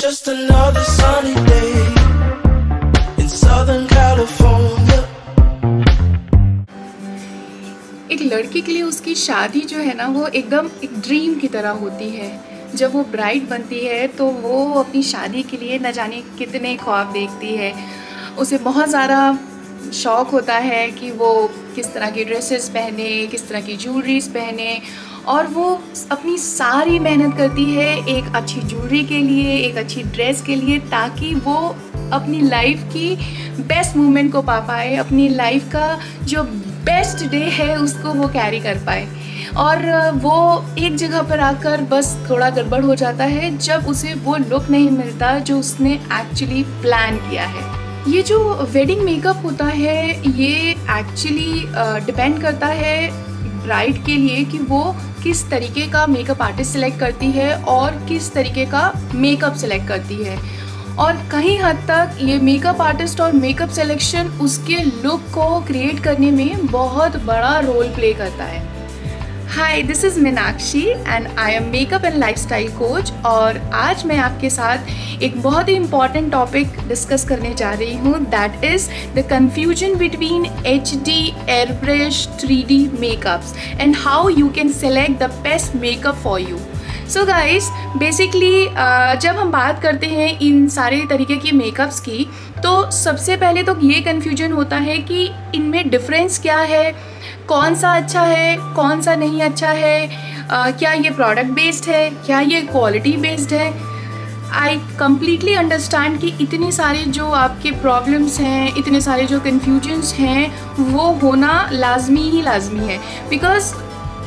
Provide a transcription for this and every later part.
Just another sunny day in Southern California. एक लड़की के लिए उसकी शादी जो है ना वो एकदम एक ड्रीम की तरह होती है। जब वो ब्राइड बनती है तो वो अपनी शादी के लिए न जाने कितने ख्वाब देखती है। उसे बहुत ज़्यादा शौक़ होता है कि वो किस तरह की ड्रेसेस पहने, किस तरह की ज्वेलरीज पहने, और वो अपनी सारी मेहनत करती है एक अच्छी ज्वेलरी के लिए, एक अच्छी ड्रेस के लिए, ताकि वो अपनी लाइफ की बेस्ट मोमेंट को पा पाए, अपनी लाइफ का जो बेस्ट डे है उसको वो कैरी कर पाए। और वो एक जगह पर आकर बस थोड़ा गड़बड़ हो जाता है जब उसे वो लुक नहीं मिलता जो उसने एक्चुअली प्लान किया है। ये जो वेडिंग मेकअप होता है ये एक्चुअली डिपेंड करता है ब्राइड के लिए कि वो किस तरीके का मेकअप आर्टिस्ट सेलेक्ट करती है और किस तरीके का मेकअप सेलेक्ट करती है, और कहीं हद तक ये मेकअप आर्टिस्ट और मेकअप सिलेक्शन उसके लुक को क्रिएट करने में बहुत बड़ा रोल प्ले करता है। Hi, this is Meenakshi and I am makeup and lifestyle coach, और आज मैं आपके साथ एक बहुत ही इम्पॉर्टेंट टॉपिक डिस्कस करने जा रही हूँ, that is the confusion between HD, airbrush, 3D makeups and how you can select the best makeup for you. So guys, basically जब हम बात करते हैं इन सारे तरीके की मेकअप्स की, तो सबसे पहले तो ये कन्फ्यूजन होता है कि इनमें डिफरेंस क्या है, कौन सा अच्छा है, कौन सा नहीं अच्छा है, क्या ये प्रोडक्ट बेस्ड है, क्या ये क्वालिटी बेस्ड है। आई कम्प्लीटली अंडरस्टैंड कि इतने सारे जो आपके प्रॉब्लम्स हैं, इतने सारे जो कन्फ्यूजन्स हैं, वो होना लाजमी है, बिकॉज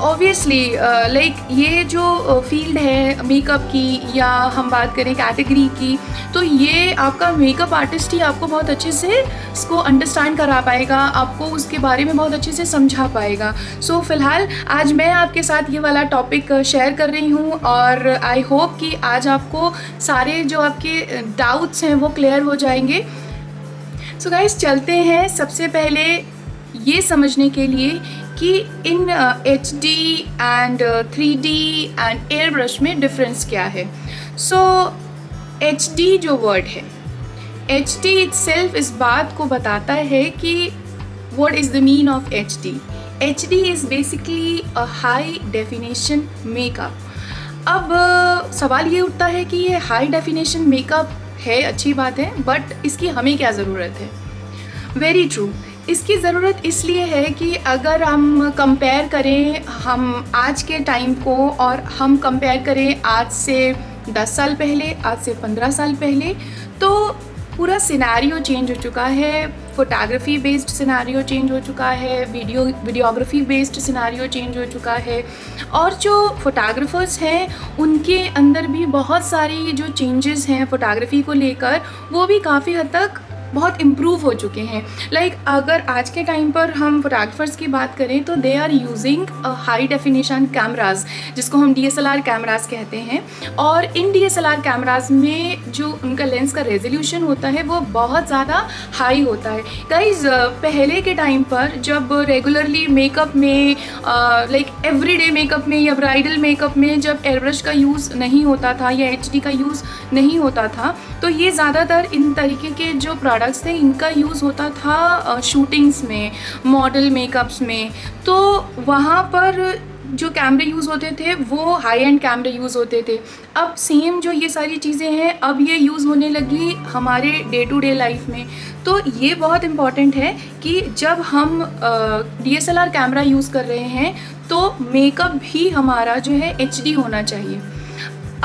ऑब्वियसली लाइक ये जो फील्ड है मेकअप की, या हम बात करें कैटेगरी की, तो ये आपका मेकअप आर्टिस्ट ही आपको बहुत अच्छे से इसको अंडरस्टैंड करा पाएगा, आपको उसके बारे में बहुत अच्छे से समझा पाएगा। सो फ़िलहाल आज मैं आपके साथ ये वाला टॉपिक शेयर कर रही हूँ, और आई होप कि आज आपको सारे जो आपके डाउट्स हैं वो क्लियर हो जाएंगे। सो गाइस, चलते हैं सबसे पहले ये समझने के लिए कि इन HD and 3D and air brush में डिफरेंस क्या है। सो HD जो वर्ड है, HD इटसेल्फ इस बात को बताता है कि what is the mean of HD। HD is basically a high definition makeup. अब सवाल ये उठता है कि ये हाई डेफिनेशन मेकअप है, अच्छी बात है, बट इसकी हमें क्या ज़रूरत है। वेरी ट्रू, इसकी ज़रूरत इसलिए है कि अगर हम कंपेयर करें हम आज के टाइम को, और हम कंपेयर करें आज से 10 साल पहले, आज से 15 साल पहले, तो पूरा सिनेरियो चेंज हो चुका है। फोटोग्राफी बेस्ड सिनेरियो चेंज हो चुका है, वीडियोग्राफी बेस्ड सिनेरियो चेंज हो चुका है, और जो फोटोग्राफर्स हैं उनके अंदर भी बहुत सारी जो चेंजेस हैं फोटोग्राफी को लेकर, वो भी काफ़ी हद तक बहुत इम्प्रूव हो चुके हैं। लाइक अगर आज के टाइम पर हम फोटोग्राफर्स की बात करें तो they are using high definition cameras, जिसको हम DSLR कैमराज कहते हैं, और इन DSLR कैमराज में जो उनका लेंस का रेजोल्यूशन होता है वो बहुत ज़्यादा हाई होता है। गाइज, पहले के टाइम पर जब रेगुलरली मेकअप में लाइक एवरीडे मेकअप में या ब्राइडल मेकअप में जब एयरब्रश का यूज़ नहीं होता था या HD का यूज़ नहीं होता था, तो ये ज़्यादातर इन तरीके के जो प्रोडक्ट्स थे इनका यूज़ होता था शूटिंग्स में, मॉडल मेकअप्स में। तो वहाँ पर जो कैमरे यूज़ होते थे वो हाई एंड कैमरे यूज़ होते थे। अब सेम जो ये सारी चीज़ें हैं अब ये यूज़ होने लगी हमारे डे टू डे लाइफ में। तो ये बहुत इम्पॉर्टेंट है कि जब हम DSLR कैमरा यूज़ कर रहे हैं तो मेकअप भी हमारा जो है HD होना चाहिए।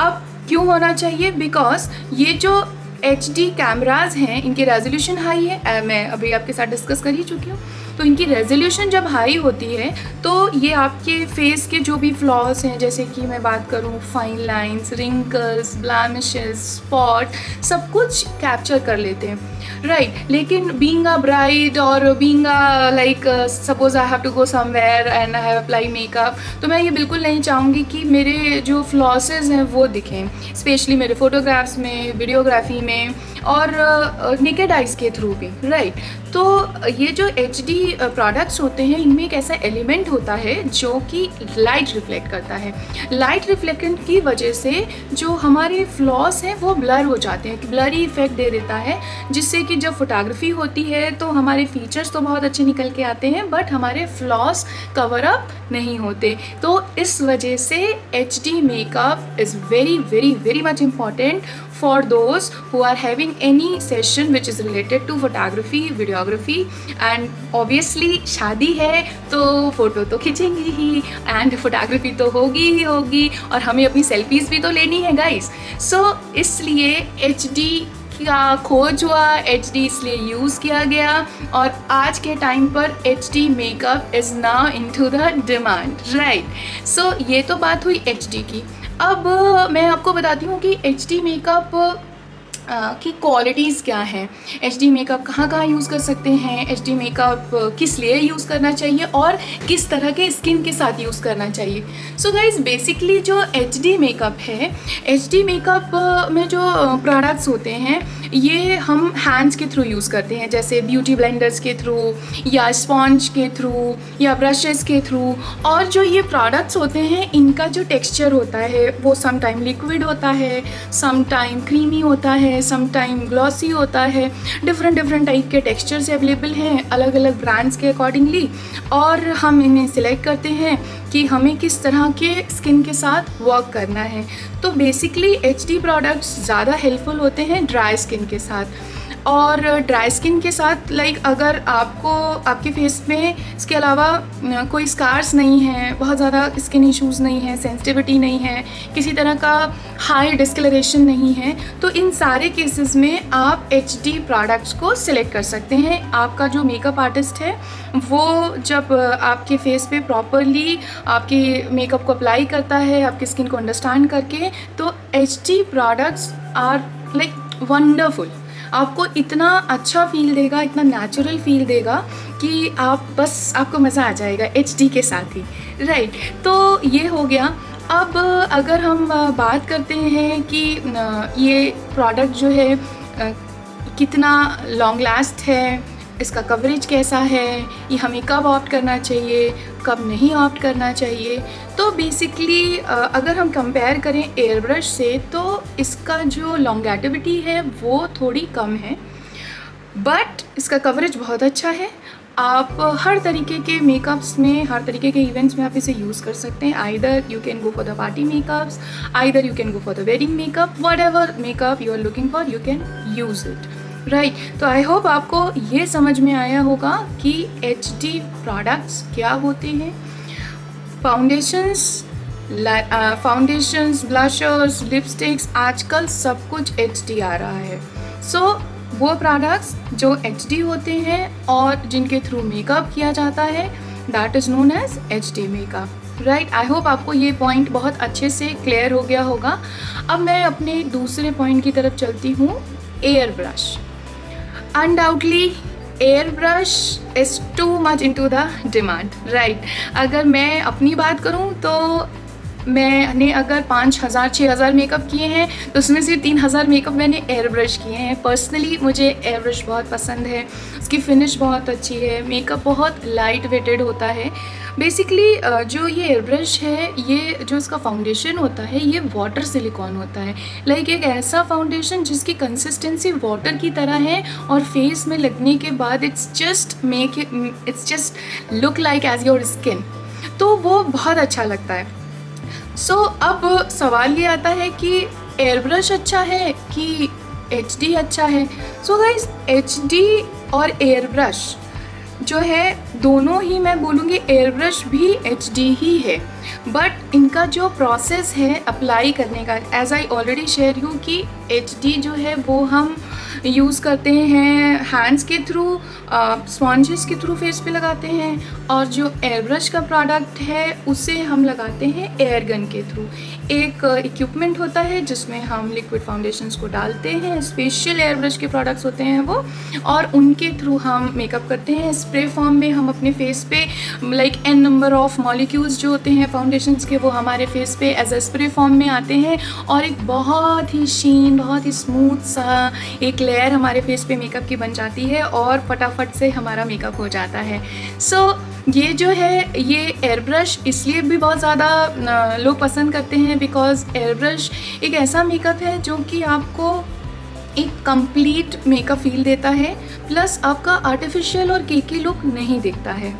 अब क्यों होना चाहिए? बिकॉज ये जो HD कैमराज हैं इनकी रेजोल्यूशन हाई है, मैं अभी आपके साथ डिस्कस कर ही चुकी हूँ। तो इनकी रेजोल्यूशन जब हाई होती है तो ये आपके फेस के जो भी फ्लॉज हैं, जैसे कि मैं बात करूँ fine lines, wrinkles, blemishes, spot, सब कुछ कैप्चर कर लेते हैं, राइट। लेकिन बीइंग अ ब्राइड और being a like suppose I have to go somewhere and I have apply makeup, तो मैं ये बिल्कुल नहीं चाहूँगी कि मेरे जो फ्लॉसेस हैं वो दिखें, स्पेशली मेरे फोटोग्राफ्स में, वीडियोग्राफी में और नेकेड आइज़ के थ्रू भी, राइट। तो ये जो HD प्रोडक्ट्स होते हैं, इनमें एक ऐसा एलिमेंट होता है जो कि लाइट रिफ्लेक्ट करता है। लाइट रिफ्लेक्टेंट की वजह से जो हमारे फ्लॉस हैं वो ब्लर हो जाते हैं, ब्लरी इफेक्ट दे देता है, जिससे कि जब फोटोग्राफी होती है तो हमारे फीचर्स तो बहुत अच्छे निकल के आते हैं बट हमारे फ्लॉस कवर अप नहीं होते। तो इस वजह से HD makeup is very very very much important for those who are having any session which is related to photography, videography and obviously शादी है तो फ़ोटो तो खींचेंगे ही and photography तो होगी ही होगी और हमें अपनी सेल्फीज़ भी तो लेनी है गाइस। सो इसलिए HD का खोज हुआ, HD इसलिए यूज़ किया गया और आज के टाइम पर HD makeup is now into the demand, right. So ये तो बात हुई HD की। अब मैं आपको बताती हूँ कि HD मेकअप की क्वालिटीज़ क्या हैं, HD मेकअप कहाँ कहाँ यूज़ कर सकते हैं, HD मेकअप किस लिए यूज़ करना चाहिए और किस तरह के स्किन के साथ यूज़ करना चाहिए। सो गाइज़ बेसिकली जो HD मेकअप है, HD मेकअप में जो प्रोडक्ट्स होते हैं ये हम हैंड्स के थ्रू यूज़ करते हैं, जैसे ब्यूटी ब्लेंडर्स के थ्रू या स्पॉन्ज के थ्रू या ब्रशेस के थ्रू। और जो ये प्रोडक्ट्स होते हैं इनका जो टेक्सचर होता है वो सम टाइम लिक्विड होता है, सम टाइम क्रीमी होता है, सम टाइम ग्लॉसी होता है। डिफरेंट टाइप के टेक्सचर्स अवेलेबल हैं अलग अलग ब्रांड्स के अकॉर्डिंगली, और हम इन्हें सिलेक्ट करते हैं कि हमें किस तरह के स्किन के साथ वर्क करना है। तो बेसिकली HD प्रोडक्ट्स ज़्यादा हेल्पफुल होते हैं ड्राई स्किन के साथ। और ड्राई स्किन के साथ अगर आपको आपके फेस में इसके अलावा कोई स्कार्स नहीं है, बहुत ज़्यादा स्किन इश्यूज़ नहीं है, सेंसिटिविटी नहीं है, किसी तरह का हाई डिस्कलरेशन नहीं है, तो इन सारे केसेस में आप HD प्रोडक्ट्स को सिलेक्ट कर सकते हैं। आपका जो मेकअप आर्टिस्ट है वो जब आपके फेस पे प्रॉपरली आपके मेकअप को अप्लाई करता है आपकी स्किन को अंडरस्टैंड करके, तो HD प्रोडक्ट्स आर वंडरफुल। आपको इतना अच्छा फील देगा, इतना नेचुरल फील देगा कि आपको मज़ा आ जाएगा HD के साथ ही, राइट। तो ये हो गया। अब अगर हम बात करते हैं कि ये प्रोडक्ट जो है कितना लॉन्ग लास्ट है, इसका कवरेज कैसा है, ये हमें कब ऑप्ट करना चाहिए, कब नहीं ऑप्ट करना चाहिए। तो बेसिकली अगर हम कंपेयर करें एयर ब्रश से तो इसका जो लॉन्गेटिविटी है वो थोड़ी कम है, बट इसका कवरेज बहुत अच्छा है। आप हर तरीके के मेकअप्स में, हर तरीके के इवेंट्स में आप इसे यूज़ कर सकते हैं। Either you can go for the party makeups, either you can go for the wedding makeup, whatever makeup you are looking for you can use it, right. तो आई होप आपको ये समझ में आया होगा कि HD प्रोडक्ट्स क्या होते हैं। फाउंडेशंस, ब्लशर्स, लिपस्टिक्स, आजकल सब कुछ HD आ रहा है। सो वो प्रोडक्ट्स जो HD होते हैं और जिनके थ्रू मेकअप किया जाता है, that is known as HD makeup, right. I hope आपको ये पॉइंट बहुत अच्छे से क्लियर हो गया होगा। अब मैं अपने दूसरे पॉइंट की तरफ चलती हूँ, air brush. Undoubtedly, airbrush is too much into the demand, right? अगर मैं अपनी बात करूँ तो मैंने अगर 5,000 6,000 मेकअप किए हैं तो उसमें से 3,000 मेकअप मैंने एयर ब्रश किए हैं। पर्सनली मुझे एयर ब्रश बहुत पसंद है, उसकी फिनिश बहुत अच्छी है, मेकअप बहुत लाइट वेटेड होता है। बेसिकली जो ये एयर ब्रश है, ये जो इसका फाउंडेशन होता है ये वाटर सिलिकॉन होता है, एक ऐसा फाउंडेशन जिसकी कंसिस्टेंसी वाटर की तरह है और फेस में लगने के बाद it's just look like as your skin, तो वो बहुत अच्छा लगता है। सो अब सवाल ये आता है कि एयर ब्रश अच्छा है कि HD अच्छा है। सो गाइस, HD और एयर ब्रश जो है दोनों ही, मैं बोलूँगी एयर ब्रश भी HD ही है, बट इनका जो प्रोसेस है अप्लाई करने का, as I already share you कि HD जो है वो हम यूज़ करते हैं हैंड्स के थ्रू, स्पॉन्जेस के थ्रू फेस पे लगाते हैं, और जो एयर ब्रश का प्रोडक्ट है उसे हम लगाते हैं एयर गन के थ्रू। एक इक्विपमेंट होता है जिसमें हम लिक्विड फाउंडेशंस को डालते हैं, स्पेशल एयर ब्रश के प्रोडक्ट्स होते हैं वो, और उनके थ्रू हम मेकअप करते हैं। स्प्रे फॉर्म में हम अपने फेस पे n नंबर ऑफ मॉलिक्यूल्स जो होते हैं फाउंडेशंस के वो हमारे फेस पे एज अ स्प्रे फॉर्म में आते हैं और एक बहुत ही शीन, बहुत ही स्मूथ सा एक लेयर हमारे फेस पे मेकअप की बन जाती है और फटाफट से हमारा मेकअप हो जाता है। सो ये जो है ये एयर ब्रश इसलिए भी बहुत ज़्यादा लोग पसंद करते हैं बिकॉज़ एयर ब्रश एक ऐसा मेकअप है जो कि आपको एक कंप्लीट मेकअप फील देता है, प्लस आपका आर्टिफिशियल और केकी लुक नहीं दिखता है।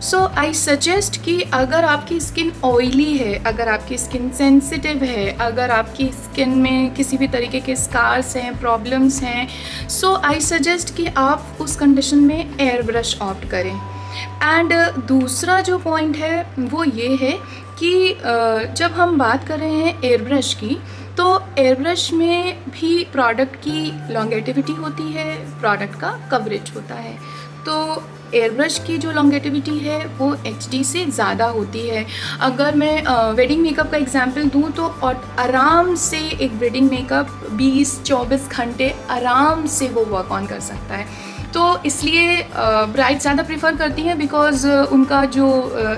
सो आई सजेस्ट कि अगर आपकी स्किन ऑयली है, अगर आपकी स्किन सेंसिटिव है, अगर आपकी स्किन में किसी भी तरीके के स्कार्स हैं, प्रॉब्लम्स हैं, सो आई सजेस्ट कि आप उस कंडीशन में एयर ब्रश ऑप्ट करें। एंड दूसरा जो पॉइंट है वो ये है कि जब हम बात कर रहे हैं एयर ब्रश की, तो एयर ब्रश में भी प्रोडक्ट की लॉन्गेटिविटी होती है, प्रोडक्ट का कवरेज होता है। तो एयर ब्रश की जो लॉन्गेटिविटी है वो HD से ज़्यादा होती है। अगर मैं वेडिंग मेकअप का एग्जांपल दूँ तो आराम से एक वेडिंग मेकअप 20-24 घंटे आराम से वो वर्क ऑन कर सकता है। तो इसलिए ब्राइड ज़्यादा प्रेफर करती हैं बिकॉज़ उनका जो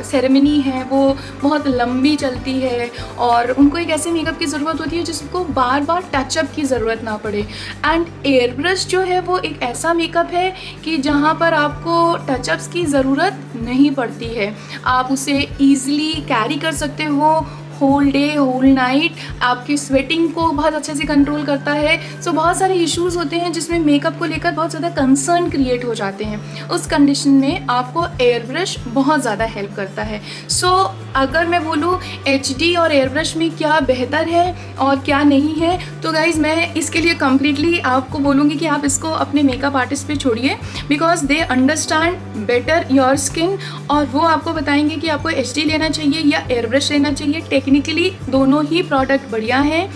सेरेमनी है वो बहुत लंबी चलती है और उनको एक ऐसे मेकअप की ज़रूरत होती है जिसको बार बार टचअप की ज़रूरत ना पड़े। एंड एयर ब्रश जो है वो एक ऐसा मेकअप है कि जहाँ पर आपको टचअप्स की ज़रूरत नहीं पड़ती है, आप उसे ईज़िली कैरी कर सकते हो होल डे होल नाइट, आपकी स्वेटिंग को बहुत अच्छे से कंट्रोल करता है। सो बहुत सारे इश्यूज़ होते हैं जिसमें मेकअप को लेकर बहुत ज़्यादा कंसर्न क्रिएट हो जाते हैं, उस कंडीशन में आपको एयर ब्रश बहुत ज़्यादा हेल्प करता है। सो अगर मैं बोलूँ HD और एयर ब्रश में क्या बेहतर है और क्या नहीं है, तो गाइज़ मैं इसके लिए कम्प्लीटली आपको बोलूँगी कि आप इसको अपने मेकअप आर्टिस्ट पे छोड़िए because they understand better your skin और वो आपको बताएंगे कि आपको HD लेना चाहिए या एयर ब्रश लेना चाहिए। टेक्निकली दोनों ही प्रोडक्ट बढ़िया हैं,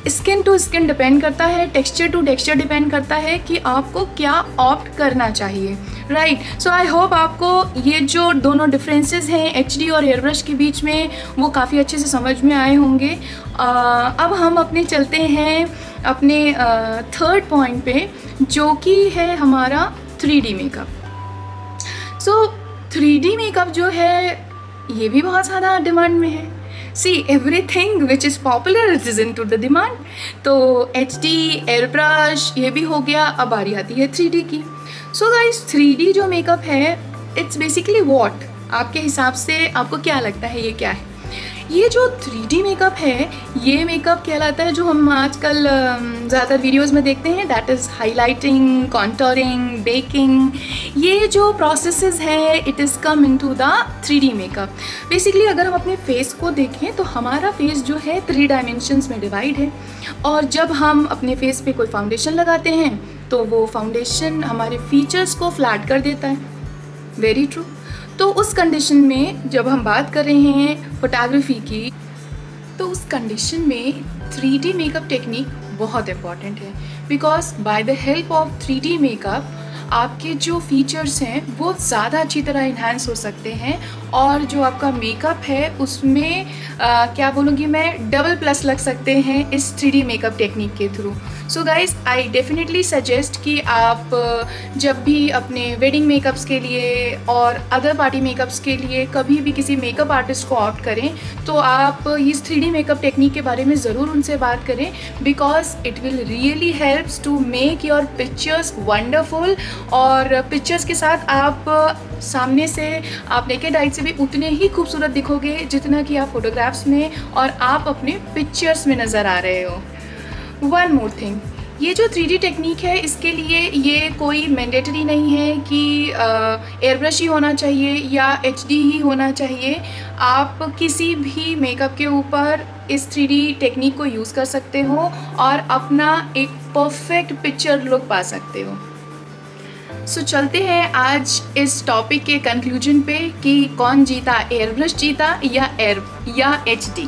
स्किन टू स्किन डिपेंड करता है, टेक्सचर टू टेक्सचर डिपेंड करता है कि आपको क्या ऑप्ट करना चाहिए, राइट। सो आई होप आपको ये जो दोनों डिफरेंसेस हैं HD और एयर ब्रश के बीच में वो काफ़ी अच्छे से समझ में आए होंगे। अब हम अपने चलते हैं अपने थर्ड पॉइंट पे जो कि है हमारा 3D मेकअप। सो 3D मेकअप जो है ये भी बहुत ज़्यादा डिमांड में है। See, everything which is popular is into the demand। तो HD, एयर ब्रश ये भी हो गया, अब बारी आती है 3D की। So guys, 3D जो मेकअप है it's basically what? आपके हिसाब से आपको क्या लगता है ये क्या है? ये जो 3D मेकअप है ये मेकअप कहलाता है जो हम आजकल ज़्यादातर वीडियोस में देखते हैं, that is highlighting, contouring, baking. ये जो प्रोसेसेस है it is come into the 3D makeup. Basically अगर हम अपने फेस को देखें तो हमारा फेस जो है 3 डायमेंशंस में डिवाइड है और जब हम अपने फेस पे कोई फाउंडेशन लगाते हैं तो वो फाउंडेशन हमारे फीचर्स को फ्लैट कर देता है। Very true. तो उस कंडीशन में जब हम बात कर रहे हैं फोटोग्राफी की, तो उस कंडीशन में 3D मेकअप टेक्निक बहुत इम्पॉर्टेंट है because by the help of 3D makeup आपके जो फीचर्स हैं वो ज़्यादा अच्छी तरह इन्हांस हो सकते हैं और जो आपका मेकअप है उसमें क्या बोलूँगी मैं, डबल प्लस लग सकते हैं इस 3D मेकअप टेक्निक के through. So guys I definitely suggest कि आप जब भी अपने वेडिंग मेकअप्स के लिए और अदर पार्टी मेकअप्स के लिए कभी भी किसी मेकअप आर्टिस्ट को ऑप्ट करें तो आप इस 3D मेकअप टेक्निक के बारे में ज़रूर उनसे बात करें because it will really helps to make your pictures wonderful. और पिक्चर्स के साथ आप सामने से आप नेकेड आई से भी उतने ही खूबसूरत दिखोगे जितना कि आप फोटोग्राफ्स में और आप अपने पिक्चर्स में नज़र आ रहे हो। वन मोर थिंग, ये जो 3D टेक्निक है इसके लिए ये कोई मैंडेटरी नहीं है कि एयर ब्रश ही होना चाहिए या HD ही होना चाहिए। आप किसी भी मेकअप के ऊपर इस 3D टेक्निक को यूज़ कर सकते हो और अपना एक परफेक्ट पिक्चर लुक पा सकते हो। सो चलते हैं आज इस टॉपिक के कंक्लूजन पे कि कौन जीता, एयर ब्रश जीता या HD।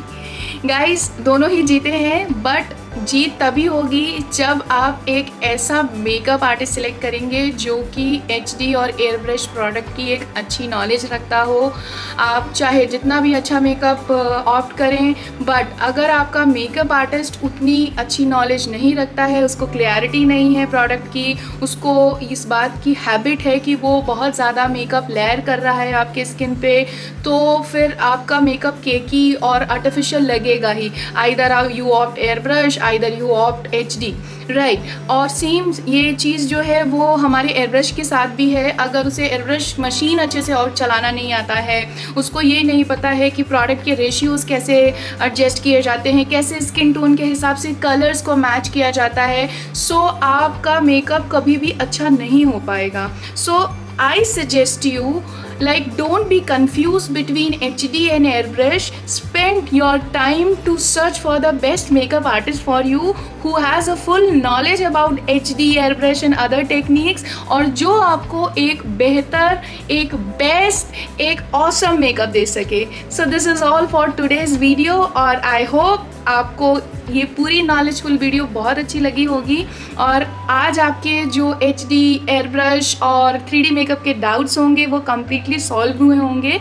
गाइस दोनों ही जीते हैं बट जीत तभी होगी जब आप एक ऐसा मेकअप आर्टिस्ट सिलेक्ट करेंगे जो कि HD और एयर ब्रश प्रोडक्ट की एक अच्छी नॉलेज रखता हो। आप चाहे जितना भी अच्छा मेकअप ऑप्ट करें, बट अगर आपका मेकअप आर्टिस्ट उतनी अच्छी नॉलेज नहीं रखता है, उसको क्लैरिटी नहीं है प्रोडक्ट की, उसको इस बात की हैबिट है कि वो बहुत ज़्यादा मेकअप लेयर कर रहा है आपके स्किन पे, तो फिर आपका मेकअप केकी और आर्टिफिशियल लगेगा ही। Either you opt air brush, either you opt HD, right. और सेम ये चीज़ जो है वो हमारे एयर ब्रश के साथ भी है। अगर उसे एयर ब्रश मशीन अच्छे से और चलाना नहीं आता है, उसको ये नहीं पता है कि प्रोडक्ट के रेशियोज़ कैसे एडजस्ट किए जाते हैं, कैसे स्किन टोन के हिसाब से कलर्स को मैच किया जाता है, सो आपका मेकअप कभी भी अच्छा नहीं हो पाएगा। सो I suggest you, like, don't be confused between HD and airbrush. Spend your time to search for the best makeup artist for you who has a full knowledge about HD, airbrush and other techniques, और जो आपको एक बेहतर, एक best, एक awesome makeup दे सके। So this is all for today's video, और I hope आपको ये पूरी नॉलेजफुल वीडियो बहुत अच्छी लगी होगी और आज आपके जो HD, एयर ब्रश और 3D मेकअप के डाउट्स होंगे वो कम्प्लीटली सॉल्व हुए होंगे।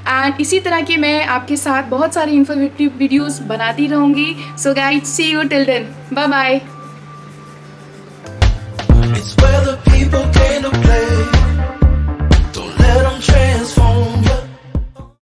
एंड इसी तरह के मैं आपके साथ बहुत सारी इन्फॉर्मेटिव वीडियोस बनाती रहूँगी। So guys, see you till then, bye bye.